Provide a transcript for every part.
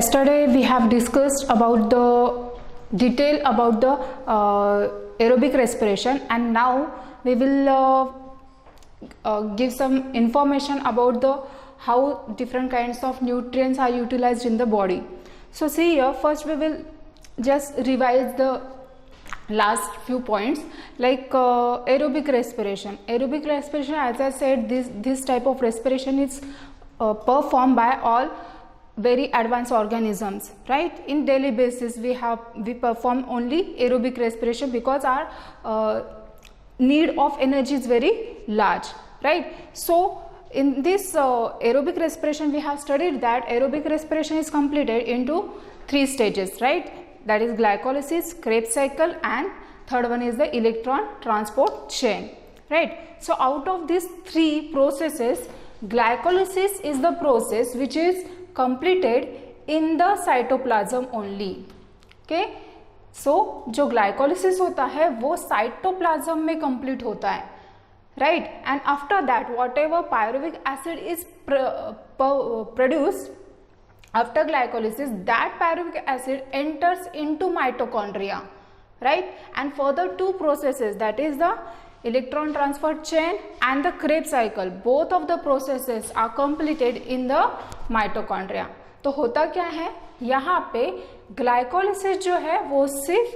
yesterday we have discussed about the detail about the aerobic respiration, and now we will give some information about the how different kinds of nutrients are utilized in the body. So see here, first we will just revise the last few points like aerobic respiration. Aerobic respiration, as I said, this type of respiration is performed by all very advanced organisms, right? In daily basis we perform only aerobic respiration because our need of energy is very large, right? So in this aerobic respiration we have studied that aerobic respiration is completed into 3 stages, right? That is glycolysis, Krebs cycle, and third one is the electron transport chain, right? So out of these 3 processes, glycolysis is the process which is completed in the cytoplasm only. Okay, so जो glycolysis होता है वो cytoplasm में complete होता है, right? And after that whatever pyruvic acid is produced after glycolysis, that pyruvic acid enters into mitochondria, right? And further 2 processes, that is the electron transfer chain and the Krebs cycle, both of the processes are completed in the mitochondria. तो होता क्या है, यहाँ पे glycolysis जो है वो सिर्फ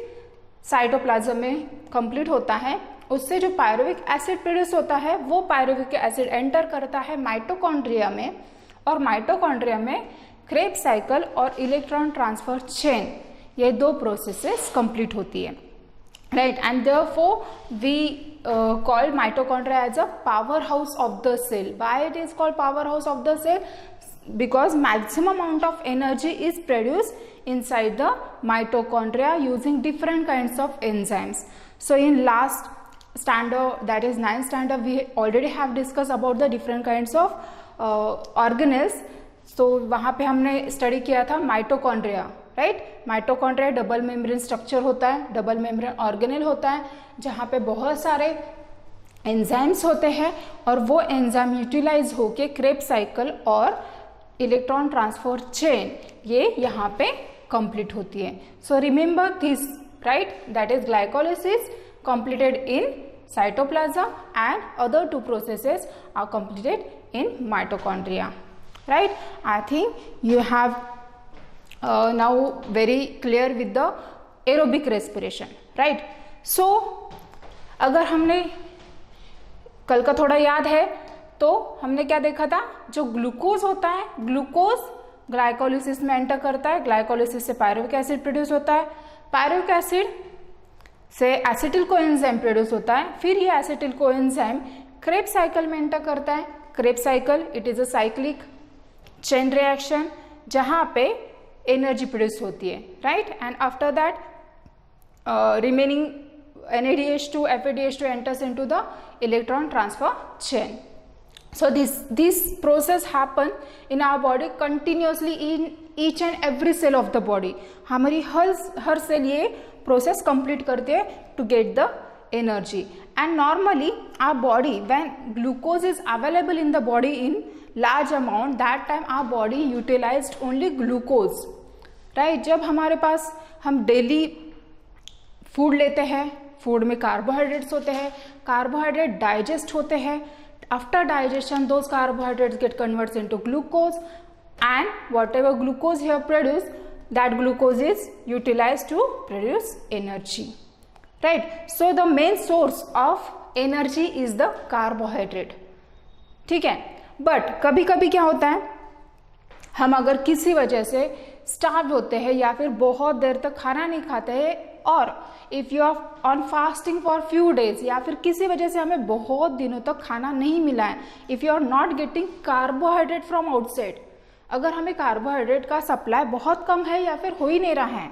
साइटोप्लाज्म में कंप्लीट होता है, उससे जो पायरुविक एसिड प्रोड्यूस होता है वो पायरुविक एसिड एंटर करता है माइटोकॉन्ड्रिया में, और माइटोकॉन्ड्रिया में क्रेब्स साइकिल और इलेक्ट्रॉन ट्रांसफर चेन, ये 2 प्रोसेसेस कंप्लीट होती है, right? And therefore we call mitochondria as a powerhouse of the cell. Why it is called powerhouse of the cell? Because maximum amount of energy is produced inside the mitochondria using different kinds of enzymes. So in last standard, that is 9th standard, we already have discussed about the different kinds of organelles. So वहाँ पे हमने study किया था mitochondria, right? Mitochondria double membrane structure होता है, double membrane organelle होता है, जहाँ पे बहुत सारे एंजाइम्स होते हैं और वो एंजाइम यूटिलाइज होके क्रेब्स साइकिल और इलेक्ट्रॉन ट्रांसफर चेन ये यहाँ पे कंप्लीट होती है. So remember this, right? That is glycolysis completed in cytoplasm and other 2 processes are completed in mitochondria, right? I think you have now very clear with the aerobic respiration, right? So अगर हमने कल का थोड़ा याद है तो हमने क्या देखा था, जो ग्लूकोज होता है, ग्लूकोज ग्लाइकोलिसिस में एंटर करता है, ग्लाइकोलिसिस से पायरुविक एसिड प्रोड्यूस होता है, पायरुविक एसिड से एसिटिल कोएंजाइम प्रोड्यूस होता है, फिर ये एसिटिल कोएंजाइम क्रेब्स साइकिल में एंटर करता है. Krebs cycle it is a cyclic chain reaction जहाँ पे एनर्जी प्रोड्यूस होती है, right? And after that remaining NADH2 FADH2 enters into the electron transfer chain. So this process happen in our body continuously in each and every cell of the body. हमारी हर cell ये process complete करते हैं to get the energy. And normally our body when glucose is available in the body in large amount, that time our body utilized only glucose, right? जब हमारे पास हम daily food लेते हैं, food में carbohydrates होते हैं, कार्बोहाइड्रेट डाइजेस्ट होते हैं, after digestion those carbohydrates get converts into glucose, and whatever glucose here produce, that glucose is utilized to produce energy, right? So the main source of energy is the carbohydrate, ठीक है? But कभी कभी क्या होता है, हम अगर किसी वजह से स्टार्व होते हैं या फिर बहुत देर तक खाना नहीं खाते हैं, और if you are on fasting for few days, या फिर किसी वजह से हमें बहुत दिनों तक खाना नहीं मिला है, if you are not getting carbohydrate from outside, अगर हमें कार्बोहाइड्रेट का सप्लाई बहुत कम है या फिर हो ही नहीं रहा है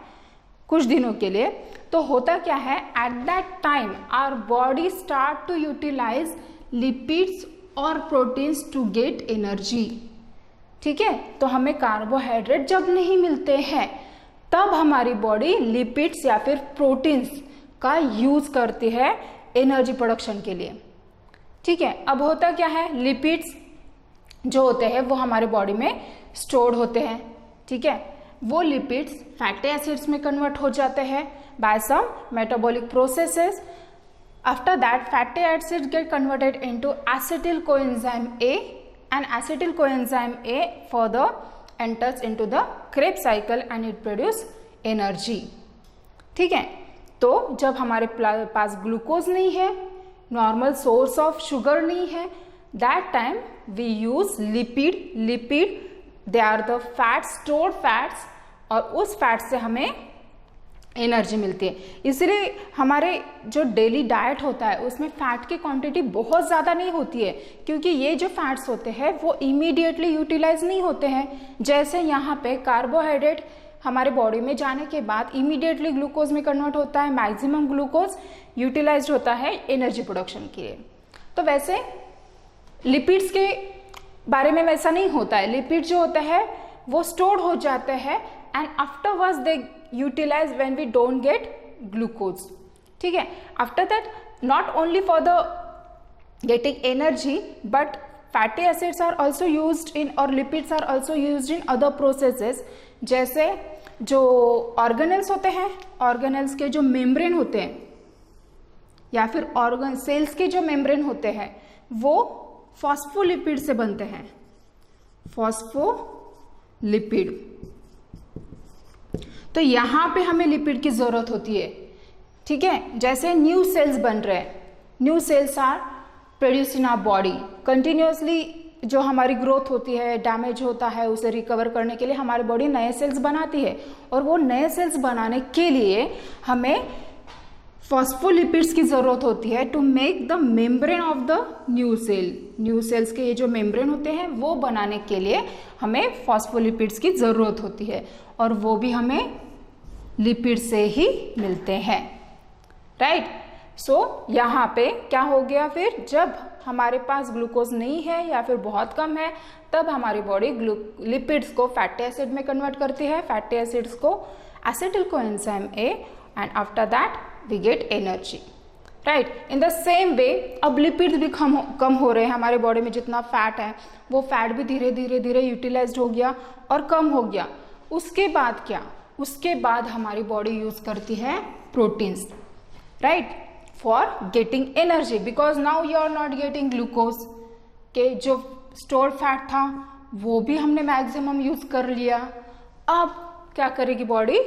कुछ दिनों के लिए, तो होता क्या है, at that time our body start to utilize lipids और प्रोटीन्स टू गेट एनर्जी, ठीक है? तो हमें कार्बोहाइड्रेट जब नहीं मिलते हैं तब हमारी बॉडी लिपिड्स या फिर प्रोटीन्स का यूज करती है एनर्जी प्रोडक्शन के लिए, ठीक है? अब होता क्या है, लिपिड्स जो होते हैं वो हमारे बॉडी में स्टोर्ड होते हैं, ठीक है? वो लिपिड्स फैटी एसिड्स में कन्वर्ट हो जाते हैं by some metabolic processes. After that fatty acids get converted into acetyl coenzyme A, and acetyl coenzyme A further enters into the Krebs cycle and it produce energy. ठीक है, तो जब हमारे पास glucose नहीं है, नॉर्मल सोर्स ऑफ शुगर नहीं है, that time we use lipid they are the fat, stored fats, और उस फैट से हमें एनर्जी मिलती है. इसलिए हमारे जो डेली डाइट होता है उसमें फैट की क्वांटिटी बहुत ज़्यादा नहीं होती है, क्योंकि ये जो फैट्स होते हैं वो इमीडिएटली यूटिलाइज नहीं होते हैं. जैसे यहाँ पे कार्बोहाइड्रेट हमारे बॉडी में जाने के बाद इमीडिएटली ग्लूकोज में कन्वर्ट होता है, मैक्सिमम ग्लूकोज यूटिलाइज होता है एनर्जी प्रोडक्शन के लिए. तो वैसे लिपिड्स के बारे में वैसा नहीं होता है. लिपिड जो होता है वो स्टोर्ड हो जाते हैं and afterwards they utilize when we don't get glucose. ठीक है, after that not only for the getting energy but fatty acids are also used in और lipids are also used in other processes. जैसे जो organelles होते हैं, organelles के जो membrane होते हैं या फिर ऑर्गन सेल्स के जो मेम्ब्रेन होते हैं वो फॉस्फोलिपिड से बनते हैं. फॉस्फोलिपिड. तो यहां पे हमें लिपिड की जरूरत होती है. ठीक है, जैसे न्यू सेल्स बन रहे हैं, new cells are produce in our body continuously. जो हमारी ग्रोथ होती है, डैमेज होता है, उसे रिकवर करने के लिए हमारी बॉडी नए सेल्स बनाती है, और वो नए सेल्स बनाने के लिए हमें फॉस्फोलिपिड्स की जरूरत होती है to make the membrane of the new cell. New cells के ये जो मेम्ब्रेन होते हैं वो बनाने के लिए हमें फॉस्फोलिपिड्स की जरूरत होती है, और वो भी हमें लिपिड से ही मिलते हैं. राइट. सो यहाँ पे क्या हो गया, फिर जब हमारे पास ग्लूकोज नहीं है या फिर बहुत कम है, तब हमारी बॉडी लिपिड्स को फैटी एसिड में कन्वर्ट करती है, फैटी एसिड्स को acetyl coenzyme A, and after that we get energy. Right. In the same way अब लिपिड्स भी कम हो रहे हैं हमारे बॉडी में. जितना फैट है वो फैट भी धीरे धीरे यूटिलाइज्ड हो गया और कम हो गया. उसके बाद क्या, उसके बाद हमारी बॉडी यूज करती है proteins. Right, for getting energy, because now you are not getting glucose. के जो स्टोर्ड फैट था वो भी हमने मैक्सिमम यूज कर लिया. अब क्या करेगी बॉडी,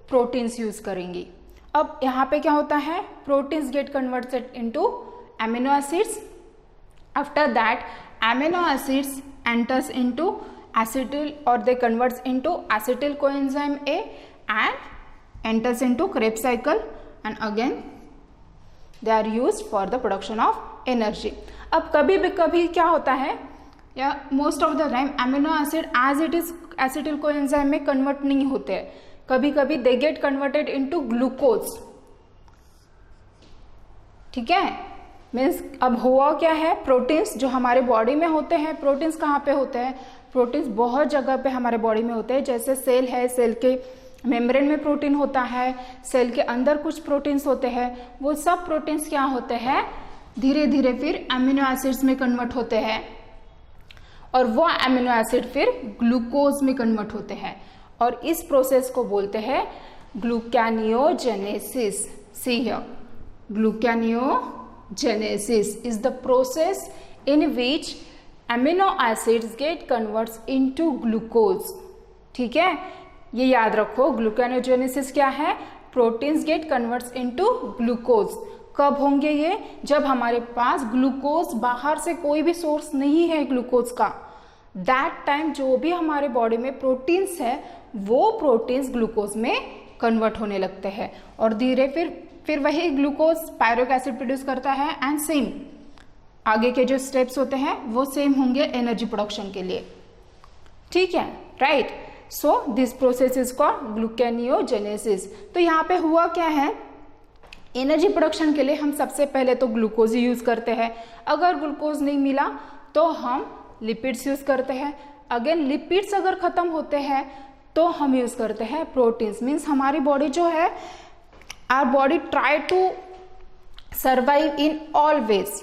प्रोटीन्स यूज करेंगी. अब यहाँ पे क्या होता है, proteins gate converted into amino acids. After that amino acids enters into acetyl, or they converts into acetyl coenzyme A and enters into Krebs cycle, and again they are used for the production of energy. अब कभी भी कभी क्या होता है, या most of the time amino acid as it is acetyl coenzyme में convert नहीं होते हैं. कभी कभी they get converted into glucose. ठीक है, मीन्स अब हुआ क्या है, प्रोटीन्स जो हमारे बॉडी में होते हैं, प्रोटीन्स कहाँ पे होते हैं, प्रोटीन्स बहुत जगह पे हमारे बॉडी में होते हैं. जैसे सेल है, सेल के मेम्ब्रेन में प्रोटीन होता है, सेल के अंदर कुछ प्रोटीन्स होते हैं. वो सब प्रोटीन्स क्या होते हैं, धीरे धीरे फिर एमिनो एसिड्स में कन्वर्ट होते हैं, और वो एमिनो एसिड फिर ग्लूकोज में कन्वर्ट होते हैं, और इस प्रोसेस को बोलते हैं gluconeogenesis. See here, gluconeogenesis is the process in which amino acids get converts into glucose. ठीक है, ये याद रखो, ग्लूकेनोजेनेसिस क्या है, proteins get converts into glucose. कब होंगे ये, जब हमारे पास ग्लूकोज, बाहर से कोई भी सोर्स नहीं है ग्लूकोज का. दैट टाइम जो भी हमारे बॉडी में प्रोटीन्स है वो प्रोटीन्स ग्लूकोज में कन्वर्ट होने लगते हैं, और धीरे फिर वही ग्लूकोज पायरुविक एसिड प्रोड्यूस करता है, एंड सेम आगे के जो स्टेप्स होते हैं वो सेम होंगे एनर्जी प्रोडक्शन के लिए. ठीक है, right. So this process is called gluconeogenesis. तो यहाँ पे हुआ क्या है, एनर्जी प्रोडक्शन के लिए हम सबसे पहले तो ग्लूकोज ही यूज करते हैं. अगर ग्लूकोज नहीं मिला तो हम लिपिड्स यूज करते हैं. अगेन लिपिड्स अगर खत्म होते हैं तो हम यूज करते हैं प्रोटीन्स. मीन्स हमारी बॉडी जो है, our body try to survive in all ways.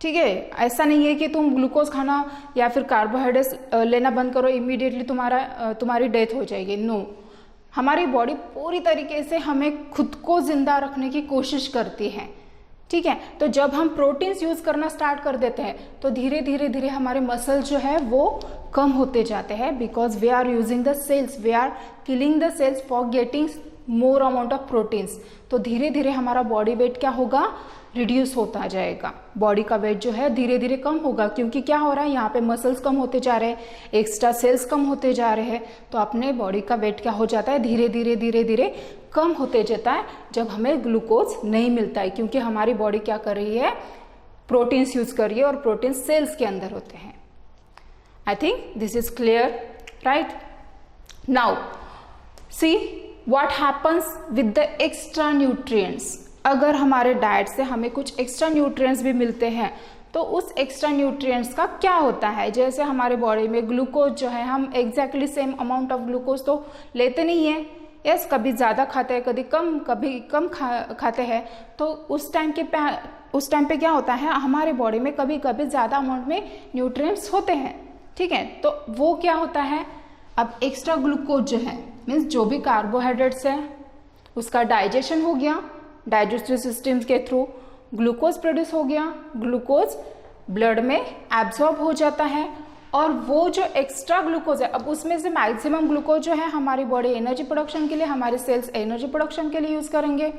ठीक है, ऐसा नहीं है कि तुम ग्लूकोज खाना या फिर कार्बोहाइड्रेट्स लेना बंद करो इमीडिएटली तुम्हारी डेथ हो जाएगी। नो, हमारी बॉडी पूरी तरीके से हमें खुद को जिंदा रखने की कोशिश करती है। ठीक है, तो जब हम प्रोटीन्स यूज करना स्टार्ट कर देते हैं तो धीरे धीरे धीरे हमारे मसल जो है वो कम होते जाते हैं, because we are using the cells, we are killing the cells for getting more amount of proteins. तो धीरे धीरे हमारा बॉडी वेट क्या होगा, रिड्यूस होता जाएगा। बॉडी का वेट जो है धीरे धीरे कम होगा, क्योंकि क्या हो रहा है, यहाँ पे मसल्स कम होते जा रहे हैं, एक्स्ट्रा सेल्स कम होते जा रहे हैं, तो अपने बॉडी का वेट क्या हो जाता है, धीरे धीरे धीरे धीरे कम होते जाता है जब हमें ग्लूकोज नहीं मिलता है, क्योंकि हमारी बॉडी क्या कर रही है, प्रोटीन्स यूज कर रही है और प्रोटीन सेल्स के अंदर होते हैं। I think this is clear, right? Now see what happens with the extra nutrients. अगर हमारे डाइट से हमें कुछ एक्स्ट्रा न्यूट्रिएंट्स भी मिलते हैं तो उस एक्स्ट्रा न्यूट्रिएंट्स का क्या होता है। जैसे हमारे बॉडी में ग्लूकोज जो है, हम exactly same amount of glucose तो लेते नहीं है। यस, कभी ज़्यादा खाते हैं, कभी कम खाते हैं। तो उस टाइम पे क्या होता है, हमारे बॉडी में कभी कभी ज़्यादा अमाउंट में न्यूट्रिएंट्स होते हैं। ठीक है, तो वो क्या होता है, अब एक्स्ट्रा ग्लूकोज जो है, मीन्स जो भी कार्बोहाइड्रेट्स है उसका डाइजेशन हो गया, डाइजेस्टिव सिस्टम के थ्रू ग्लूकोज प्रोड्यूस हो गया, ग्लूकोज ब्लड में एब्जॉर्ब हो जाता है, और वो जो एक्स्ट्रा ग्लूकोज है, अब उसमें से मैक्सिमम ग्लूकोज जो है हमारी बॉडी एनर्जी प्रोडक्शन के लिए, हमारे सेल्स एनर्जी प्रोडक्शन के लिए यूज करेंगे,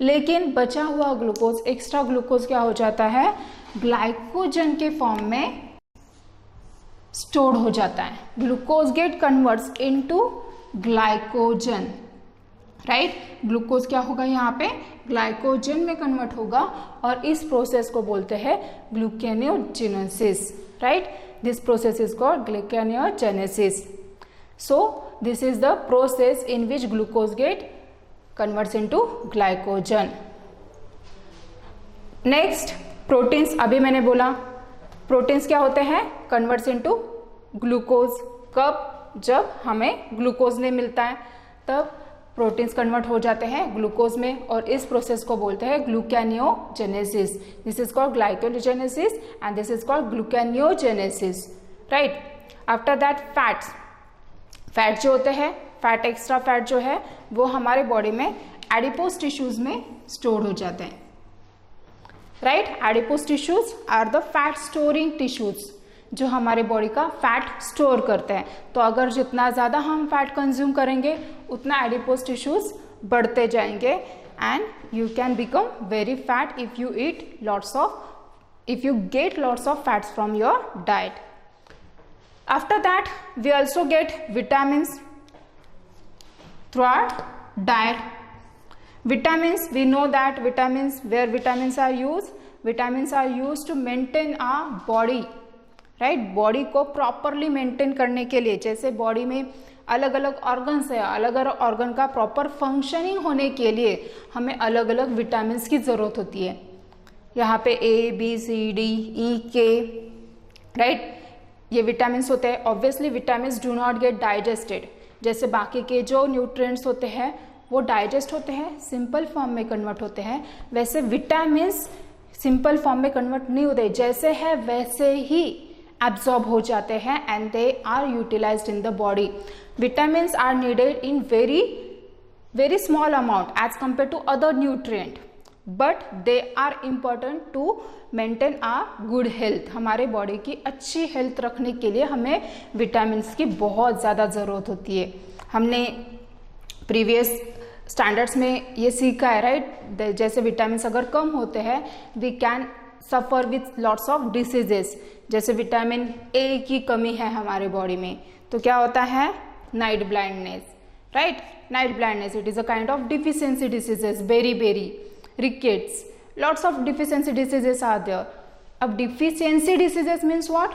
लेकिन बचा हुआ ग्लूकोज, एक्स्ट्रा ग्लूकोज क्या हो जाता है, ग्लाइकोजन के फॉर्म में स्टोर्ड हो जाता है। Glucose get converts into glycogen, right? Glucose क्या होगा, यहाँ पे ग्लाइकोजन में कन्वर्ट होगा, और इस प्रोसेस को बोलते हैं gluconeogenesis, right? This process is called gluconeogenesis. So this is the process in which glucose get converts into glycogen. Next proteins, अभी मैंने बोला प्रोटीन्स क्या होते हैं, कन्वर्ट्स इनटू ग्लूकोज. कब, जब हमें ग्लूकोज नहीं मिलता है तब प्रोटीन्स कन्वर्ट हो जाते हैं ग्लूकोज में, और इस प्रोसेस को बोलते हैं gluconeogenesis. This is called glycogenesis and this is called gluconeogenesis, right? After that fats, fat जो होते हैं, फैट, एक्स्ट्रा फैट जो है वो हमारे बॉडी में एडिपोज टिश्यूज में स्टोर हो जाते हैं, right? Adipose tissues are the fat storing tissues, जो हमारे बॉडी का फैट स्टोर करते हैं. तो अगर जितना ज़्यादा हम फैट कंज्यूम करेंगे उतना एडिपोज टिश्यूज बढ़ते जाएंगे, and you can become very fat if you eat lots of, if you get lots of fats from your diet. After that we also get vitamins through our diet. Vitamins, we know that vitamins, where vitamins are used to maintain our body, right? Body को properly maintain करने के लिए, जैसे body में अलग अलग organs है, अलग अलग ऑर्गन का प्रॉपर फंक्शनिंग होने के लिए हमें अलग अलग विटामिन्स की ज़रूरत होती है. यहाँ पे A, B, C, D, E, K, right? ये विटामिन्स होते हैं. Obviously vitamins do not gate digested, जैसे बाकी के जो न्यूट्रिएंट्स होते हैं वो डाइजेस्ट होते हैं, सिंपल फॉर्म में कन्वर्ट होते हैं, वैसे विटामिन्स सिंपल फॉर्म में कन्वर्ट नहीं होते, जैसे है वैसे ही absorb हो जाते हैं and they are utilized in the body. Vitamins are needed in very small amount as compared to other nutrient, but they are important to maintain our good health. हमारे बॉडी की अच्छी हेल्थ रखने के लिए हमें विटामिन्स की बहुत ज़्यादा ज़रूरत होती है. हमने प्रीवियस स्टैंडर्ड्स में ये सीखा है, राइट? जैसे विटामिन्स अगर कम होते हैं we can suffer with lots of diseases. जैसे विटामिन ए की कमी है हमारे बॉडी में तो क्या होता है, night blindness, right? Night blindness, it is a kind of deficiency diseases, beriberi rickets, lots of deficiency diseases are there. अब deficiency diseases means what?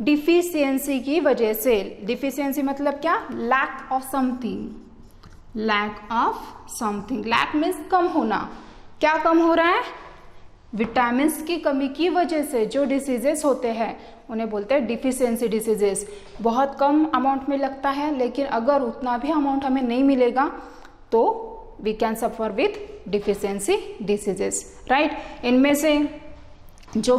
Deficiency की वजह से, deficiency मतलब क्या, lack of something, lack means कम होना. क्या कम हो रहा है, विटामिन्स की कमी की वजह से जो डिसीजेस होते हैं उन्हें बोलते हैं डिफिशियंसी डिसीजेस. बहुत कम अमाउंट में लगता है, लेकिन अगर उतना भी अमाउंट हमें नहीं मिलेगा तो we can suffer with deficiency diseases, right? इनमें से जो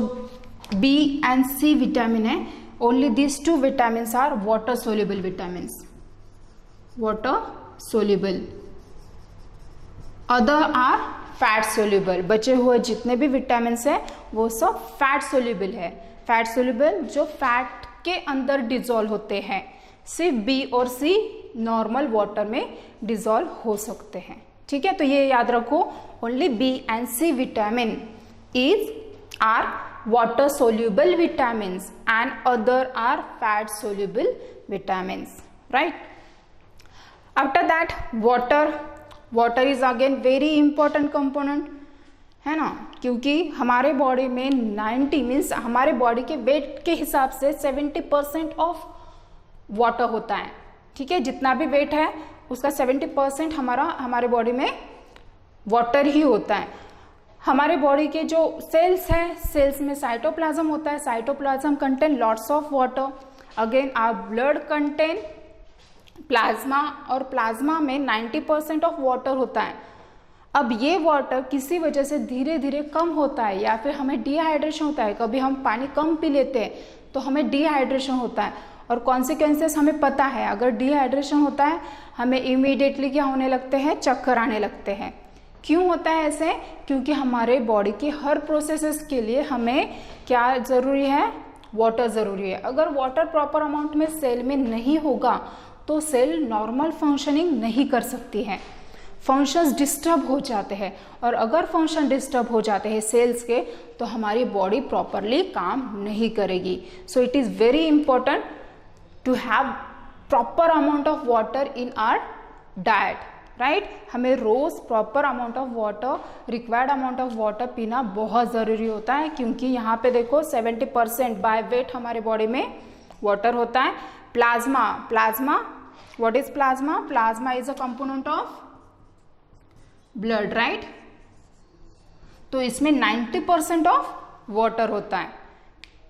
B and C vitamin है. Only these two vitamins are water soluble vitamins. Water soluble. Other are fat soluble. बचे हुए जितने भी विटामिन है वो सब फैट सोल्यूबल है. फैट सोल्यूबल जो फैट के अंदर डिजोल्व होते हैं. सिर्फ बी और सी नॉर्मल वाटर में डिजोल्व हो सकते हैं. ठीक है, तो ये याद रखो. Only B and C vitamin are water soluble vitamins and other are fat soluble vitamins. Right. After that water is again very important component है ना, क्योंकि हमारे बॉडी में 90 मीन्स हमारे बॉडी के वेट के हिसाब से 70% ऑफ वाटर होता है. ठीक है, जितना भी वेट है उसका 70% हमारे बॉडी में वाटर ही होता है. हमारे बॉडी के जो सेल्स हैं, सेल्स में साइटोप्लाज्म होता है. Cytoplasm contain lots of water. Again our blood contain plasma और प्लाज्मा में 90% ऑफ वाटर होता है. अब ये वाटर किसी वजह से धीरे धीरे कम होता है या फिर हमें डिहाइड्रेशन होता है. कभी हम पानी कम पी लेते हैं तो हमें डिहाइड्रेशन होता है और कॉन्सिक्वेंसेस हमें पता है. अगर डिहाइड्रेशन होता है हमें इमीडिएटली क्या होने लगते हैं, चक्कर आने लगते हैं. क्यों होता है ऐसे? क्योंकि हमारे बॉडी के हर प्रोसेसेस के लिए हमें क्या ज़रूरी है, वाटर ज़रूरी है. अगर वाटर प्रॉपर अमाउंट में सेल में नहीं होगा तो सेल नॉर्मल फंक्शनिंग नहीं कर सकती है. फंक्शंस डिस्टर्ब हो जाते हैं और अगर फंक्शन डिस्टर्ब हो जाते हैं सेल्स के तो हमारी बॉडी प्रॉपरली काम नहीं करेगी. So it is very important to have proper amount of water in our diet. Right, हमें रोज़ proper amount of water, required amount of water पीना बहुत ज़रूरी होता है. क्योंकि यहाँ पे देखो 70% बाय वेट हमारे बॉडी में वाटर होता है. Plasma what is plasma? Plasma is a component of blood, right? तो इसमें 90% ऑफ वाटर होता है.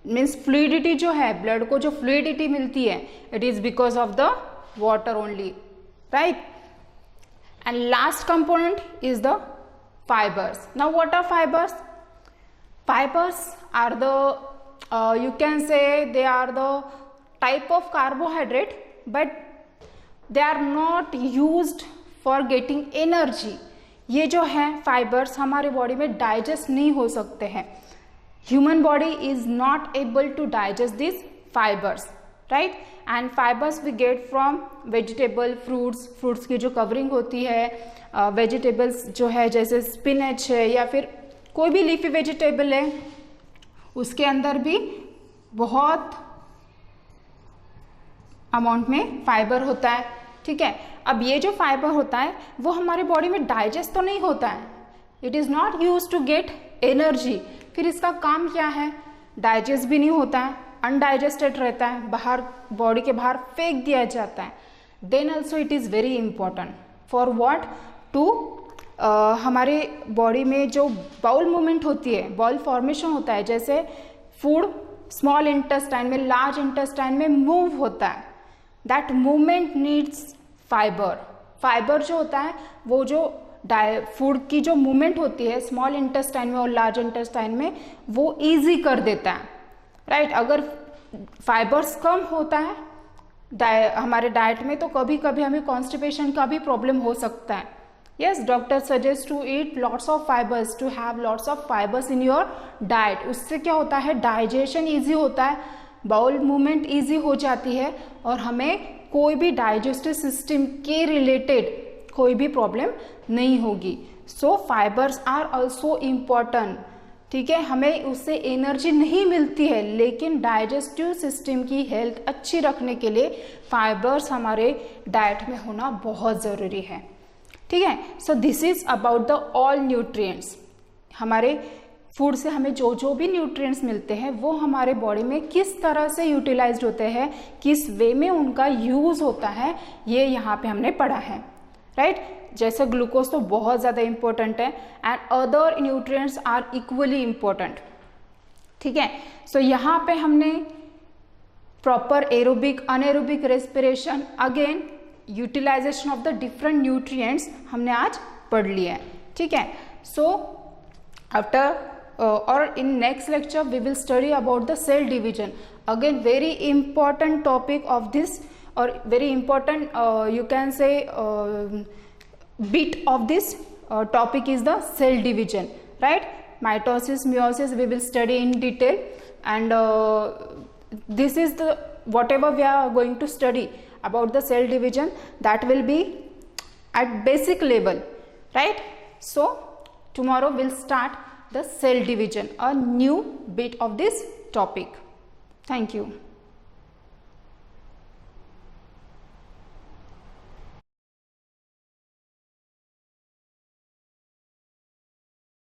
मीन्स फ्लूइडिटी जो है, ब्लड को जो फ्लूइडिटी मिलती है, it is because of the water only. Right. And last component is the fibers. Now what are fibers? Fibers are the you can say they are the type of carbohydrate, but they are not used for getting energy. ये जो है fibres हमारे body में digest नहीं हो सकते हैं. Human body is not able to digest this fibers. Right. And fibers we get from vegetable, fruits की जो कवरिंग होती है, वेजिटेबल्स जो है जैसे स्पिनच है या फिर कोई भी लीफी वेजिटेबल है, उसके अंदर भी बहुत अमाउंट में फाइबर होता है. ठीक है. अब ये जो फाइबर होता है वो हमारे बॉडी में डाइजेस्ट तो नहीं होता है. It is not use to get energy. फिर इसका काम क्या है? डाइजेस्ट भी नहीं होता है, अनडाइजेस्टेड रहता है, बाहर बॉडी के बाहर फेंक दिया जाता है. Then also it is very important for what to हमारे बॉडी में जो बाउल मूवमेंट होती है, बाउल फॉर्मेशन होता है, जैसे फूड स्मॉल इंटेस्टाइन में लार्ज इंटेस्टाइन में मूव होता है. That movement needs fibre. Fibre जो होता है वो जो फूड की जो मूवमेंट होती है स्मॉल इंटेस्टाइन में और लार्ज इंटेस्टाइन में वो इजी कर देता है. राइट. अगर फाइबर्स कम होता है हमारे डाइट में तो कभी कभी हमें कॉन्स्टिपेशन का भी प्रॉब्लम हो सकता है. Yes, doctor suggest to eat lots of fibers, to have lots of fibers in your diet. उससे क्या होता है? डाइजेशन ईजी होता है, बाउल मूवमेंट ईजी हो जाती है और हमें कोई भी डाइजेस्टिव सिस्टम के रिलेटेड कोई भी प्रॉब्लम नहीं होगी. सो फाइबर्स आर ऑल्सो इम्पॉर्टेंट. ठीक है, हमें उससे एनर्जी नहीं मिलती है लेकिन डाइजेस्टिव सिस्टम की हेल्थ अच्छी रखने के लिए फाइबर्स हमारे डाइट में होना बहुत ज़रूरी है. ठीक है. So this is about the all nutrients. हमारे फूड से हमें जो जो भी न्यूट्रिएंट्स मिलते हैं वो हमारे बॉडी में किस तरह से यूटिलाइज्ड होते हैं, किस वे में उनका यूज़ होता है, ये यहाँ पे हमने पढ़ा है. राइट. जैसे ग्लूकोज तो बहुत ज़्यादा इंपॉर्टेंट है and other nutrients are equally important. ठीक है. सो यहाँ पे हमने proper aerobic, anaerobic respiration, again utilization of the different nutrients हमने आज पढ़ लिया है. ठीक है. So after or in next lecture we will study about the cell division. Again, very important topic of this, or very important you can say bit of this topic is the cell division, right? Mitosis, meiosis we will study in detail, and this is the whatever we are going to study about the cell division, that will be at basic level, right? So tomorrow we'll start the cell division, a new bit of this topic. Thank you.